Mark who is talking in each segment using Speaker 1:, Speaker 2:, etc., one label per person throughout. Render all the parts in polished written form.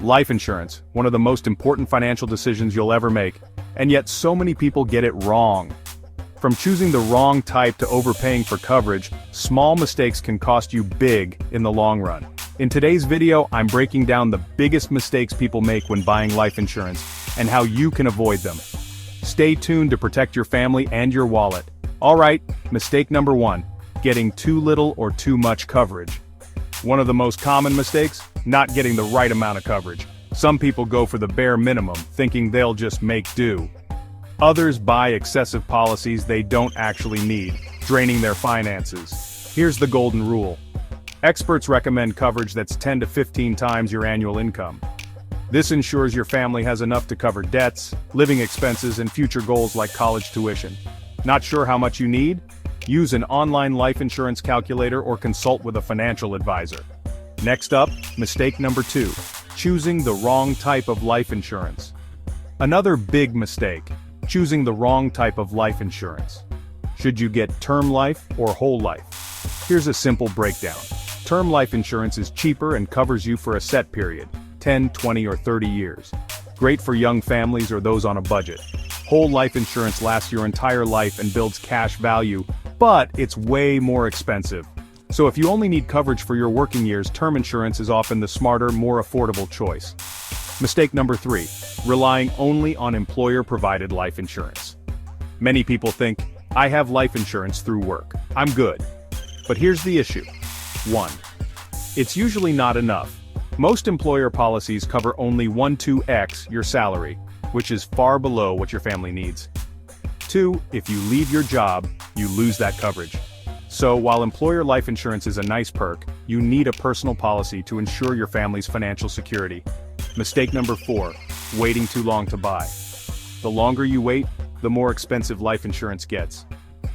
Speaker 1: Life insurance, one of the most important financial decisions you'll ever make, and yet so many people get it wrong. From choosing the wrong type to overpaying for coverage, small mistakes can cost you big in the long run. In today's video, I'm breaking down the biggest mistakes people make when buying life insurance, and how you can avoid them. Stay tuned to protect your family and your wallet. Alright, mistake number 1, getting too little or too much coverage. One of the most common mistakes? Not getting the right amount of coverage. Some people go for the bare minimum, thinking they'll just make do. Others buy excessive policies they don't actually need, draining their finances. Here's the golden rule. Experts recommend coverage that's 10 to 15 times your annual income. This ensures your family has enough to cover debts, living expenses, and future goals like college tuition. Not sure how much you need? Use an online life insurance calculator or consult with a financial advisor. Next up, mistake number 2, choosing the wrong type of life insurance. Another big mistake, choosing the wrong type of life insurance. Should you get term life or whole life? Here's a simple breakdown. Term life insurance is cheaper and covers you for a set period, 10, 20, or 30 years. Great for young families or those on a budget. Whole life insurance lasts your entire life and builds cash value, but it's way more expensive. So if you only need coverage for your working years, term insurance is often the smarter, more affordable choice. Mistake number 3, relying only on employer-provided life insurance. Many people think, I have life insurance through work, I'm good. But here's the issue. 1. It's usually not enough. Most employer policies cover only 1-2x your salary, which is far below what your family needs. 2. If you leave your job, you lose that coverage. So while employer life insurance is a nice perk, you need a personal policy to ensure your family's financial security. Mistake number 4, waiting too long to buy. The longer you wait, the more expensive life insurance gets.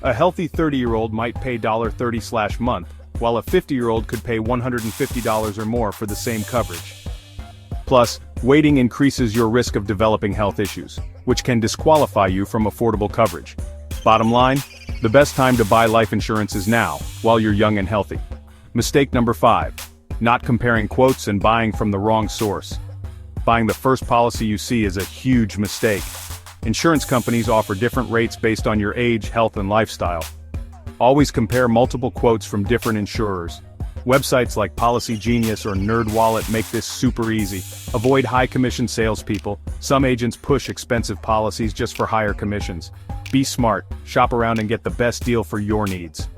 Speaker 1: A healthy 30-year-old might pay $30/month, while a 50-year-old could pay $150 or more for the same coverage. Plus, waiting increases your risk of developing health issues, which can disqualify you from affordable coverage. Bottom line, the best time to buy life insurance is now, while you're young and healthy. Mistake number 5, not comparing quotes and buying from the wrong source. Buying the first policy you see is a huge mistake. Insurance companies offer different rates based on your age, health, and lifestyle. Always compare multiple quotes from different insurers. Websites like Policy Genius or NerdWallet make this super easy. Avoid high-commission salespeople. Some agents push expensive policies just for higher commissions. Be smart, shop around and get the best deal for your needs.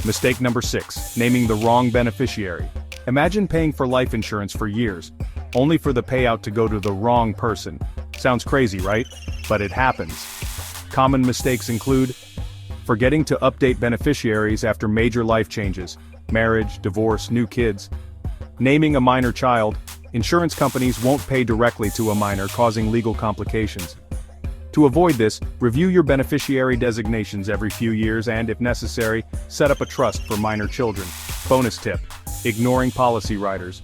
Speaker 1: Mistake number 6, naming the wrong beneficiary. Imagine paying for life insurance for years, only for the payout to go to the wrong person. Sounds crazy, right? But it happens. Common mistakes include forgetting to update beneficiaries after major life changes, marriage, divorce, new kids. Naming a minor child. Insurance companies won't pay directly to a minor, causing legal complications. To avoid this, review your beneficiary designations every few years and, if necessary, set up a trust for minor children. Bonus tip: ignoring policy riders.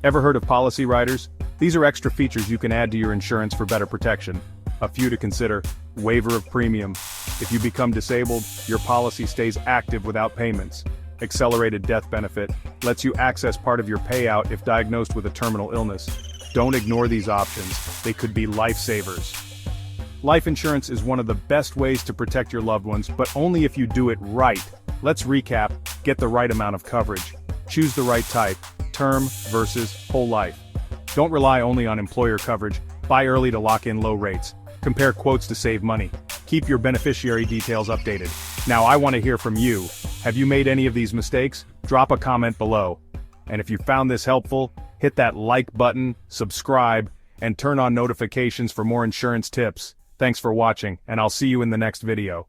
Speaker 1: Ever heard of policy riders? These are extra features you can add to your insurance for better protection. A few to consider: waiver of premium. If you become disabled, your policy stays active without payments. Accelerated death benefit lets you access part of your payout if diagnosed with a terminal illness. Don't ignore these options, they could be lifesavers. Life insurance is one of the best ways to protect your loved ones, but only if you do it right. Let's recap: get the right amount of coverage. Choose the right type, term versus whole life. Don't rely only on employer coverage, buy early to lock in low rates. Compare quotes to save money. Keep your beneficiary details updated. Now I want to hear from you. Have you made any of these mistakes? Drop a comment below. And if you found this helpful, hit that like button, subscribe, and turn on notifications for more insurance tips. Thanks for watching, and I'll see you in the next video.